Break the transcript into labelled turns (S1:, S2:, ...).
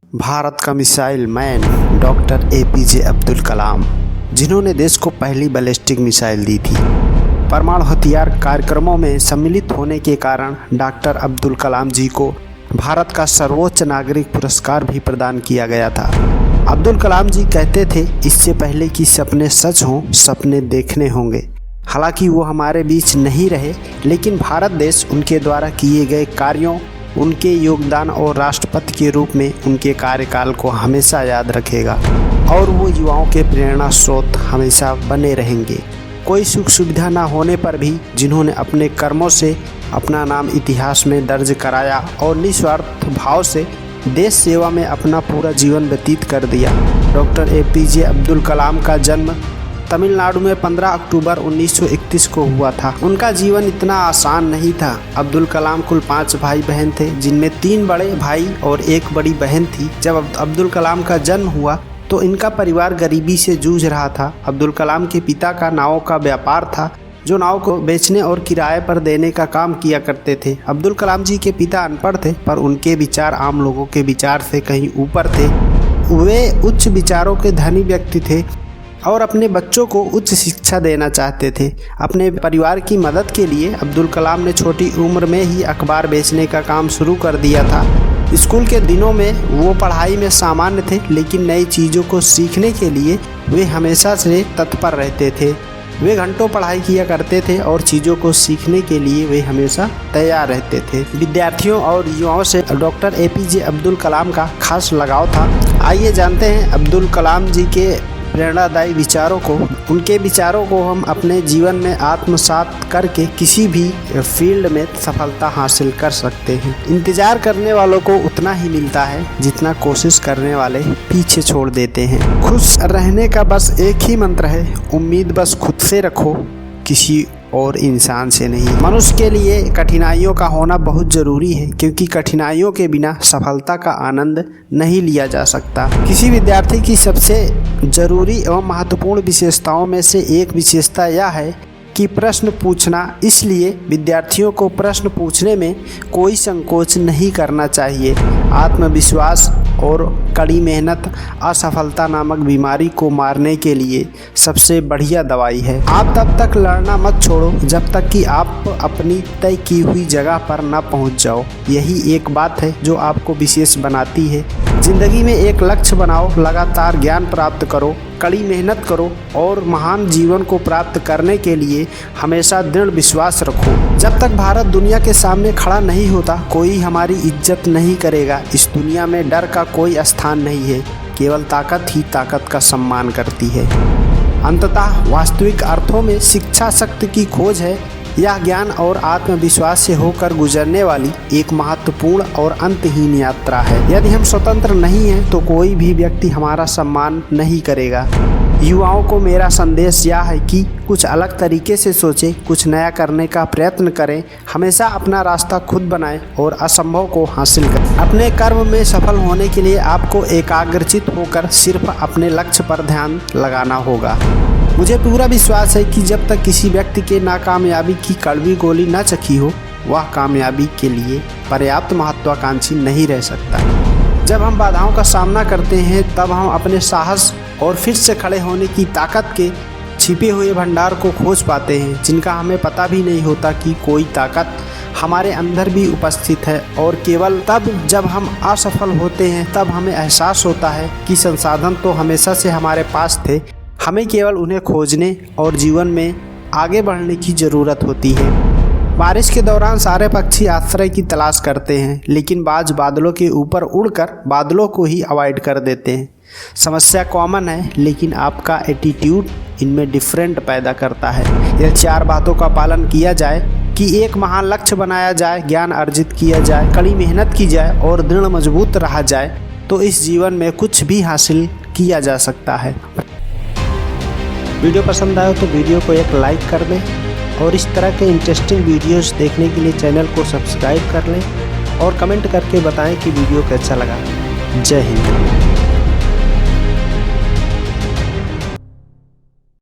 S1: भारत का missile man doctor APJ Abdul Kalam, जिन्होंने देश को पहली बैलिस्टिक मिसाइल दी थी। परमाणु हथियार कार्यक्रमों में सम्मिलित होने के कारण डॉक्टर अब्दुल कलाम जी को भारत का सर्वोच्च नागरिक पुरस्कार भी प्रदान किया गया था। अब्दुल कलाम जी कहते थे, इससे पहले कि सपने सच हों, सपने देखने होंगे। हालांकि वो हमारे बीच नहीं रहे, लेकिन भारत देश उनके द्वारा किए गए कार्यों, उनके योगदान और राष्ट्रपति के रूप में उनके कार्यकाल को हमेशा याद रखेगा और वो युवाओं के प्रेरणा स्रोत हमेशा बने रहेंगे। कोई सुख सुविधा न होने पर भी जिन्होंने अपने कर्मों से अपना नाम इतिहास में दर्ज कराया और निस्वार्थ भाव से देश सेवा में अपना पूरा जीवन व्यतीत कर दिया। डॉक्टर APJ अब्दुल कलाम का जन्म तमिलनाडु में 15 अक्टूबर 1931 को हुआ था। उनका जीवन इतना आसान नहीं था। अब्दुल कलाम कुल 5 भाई बहन थे, जिनमें 3 बड़े भाई और 1 बड़ी बहन थी। जब अब्दुल कलाम का जन्म हुआ तो इनका परिवार गरीबी से जूझ रहा था। अब्दुल कलाम के पिता का नावों का व्यापार था, जो नाव को बेचने और किराए पर देने का काम किया करते थे। अब्दुल कलाम जी के पिता अनपढ़ थे, पर उनके विचार आम लोगों के विचार से कहीं ऊपर थे। वे उच्च विचारों के धनी व्यक्ति थे और अपने बच्चों को उच्च शिक्षा देना चाहते थे। अपने परिवार की मदद के लिए अब्दुल कलाम ने छोटी उम्र में ही अखबार बेचने का काम शुरू कर दिया था। स्कूल के दिनों में वो पढ़ाई में सामान्य थे, लेकिन नई चीज़ों को सीखने के लिए वे हमेशा से तत्पर रहते थे। वे घंटों पढ़ाई किया करते थे और चीज़ों को सीखने के लिए वे हमेशा तैयार रहते थे। विद्यार्थियों और युवाओं से डॉक्टर APJ अब्दुल कलाम का खास लगाव था। आइए जानते हैं अब्दुल कलाम जी के प्रेरणादायी विचारों को। उनके विचारों को हम अपने जीवन में आत्मसात करके किसी भी फील्ड में सफलता हासिल कर सकते हैं। इंतजार करने वालों को उतना ही मिलता है जितना कोशिश करने वाले पीछे छोड़ देते हैं। खुश रहने का बस एक ही मंत्र है, उम्मीद बस खुद से रखो, किसी और इंसान से नहीं। मनुष्य के लिए कठिनाइयों का होना बहुत ज़रूरी है, क्योंकि कठिनाइयों के बिना सफलता का आनंद नहीं लिया जा सकता। किसी विद्यार्थी की सबसे ज़रूरी एवं महत्वपूर्ण विशेषताओं में से एक विशेषता यह है कि प्रश्न पूछना। इसलिए विद्यार्थियों को प्रश्न पूछने में कोई संकोच नहीं करना चाहिए। आत्मविश्वास और कड़ी मेहनत असफलता नामक बीमारी को मारने के लिए सबसे बढ़िया दवाई है। आप तब तक लड़ना मत छोड़ो जब तक कि आप अपनी तय की हुई जगह पर न पहुंच जाओ। यही एक बात है जो आपको विशेष बनाती है। जिंदगी में एक लक्ष्य बनाओ, लगातार ज्ञान प्राप्त करो, कड़ी मेहनत करो और महान जीवन को प्राप्त करने के लिए हमेशा दृढ़ विश्वास रखो। जब तक भारत दुनिया के सामने खड़ा नहीं होता, कोई हमारी इज्जत नहीं करेगा। इस दुनिया में डर का कोई स्थान नहीं है, केवल ताकत ही ताकत का सम्मान करती है। अंततः वास्तविक अर्थों में शिक्षा शक्ति की खोज है। यह ज्ञान और आत्मविश्वास से होकर गुजरने वाली एक महत्वपूर्ण और अंतहीन यात्रा है। यदि हम स्वतंत्र नहीं हैं तो कोई भी व्यक्ति हमारा सम्मान नहीं करेगा। युवाओं को मेरा संदेश यह है कि कुछ अलग तरीके से सोचें, कुछ नया करने का प्रयत्न करें, हमेशा अपना रास्ता खुद बनाएं और असंभव को हासिल करें। अपने कर्म में सफल होने के लिए आपको एकाग्रचित होकर सिर्फ अपने लक्ष्य पर ध्यान लगाना होगा। मुझे पूरा विश्वास है कि जब तक किसी व्यक्ति के नाकामयाबी की कड़वी गोली न चखी हो, वह कामयाबी के लिए पर्याप्त महत्वाकांक्षी नहीं रह सकता। जब हम बाधाओं का सामना करते हैं, तब हम अपने साहस और फिर से खड़े होने की ताकत के छिपे हुए भंडार को खोज पाते हैं, जिनका हमें पता भी नहीं होता कि कोई ताकत हमारे अंदर भी उपस्थित है। और केवल तब जब हम असफल होते हैं, तब हमें एहसास होता है कि संसाधन तो हमेशा से हमारे पास थे, हमें केवल उन्हें खोजने और जीवन में आगे बढ़ने की ज़रूरत होती है। बारिश के दौरान सारे पक्षी आश्रय की तलाश करते हैं, लेकिन बाज बादलों के ऊपर उड़कर बादलों को ही अवॉइड कर देते हैं। समस्या कॉमन है, लेकिन आपका एटीट्यूड इनमें डिफरेंट पैदा करता है। यह 4 बातों का पालन किया जाए कि एक महान लक्ष्य बनाया जाए, ज्ञान अर्जित किया जाए, कड़ी मेहनत की जाए और दृढ़ मजबूत रहा जाए, तो इस जीवन में कुछ भी हासिल किया जा सकता है। वीडियो पसंद आए तो वीडियो को एक लाइक कर दें और इस तरह के इंटरेस्टिंग वीडियोस देखने के लिए चैनल को सब्सक्राइब कर लें और कमेंट करके बताएं कि वीडियो कैसा लगा। जय हिंद।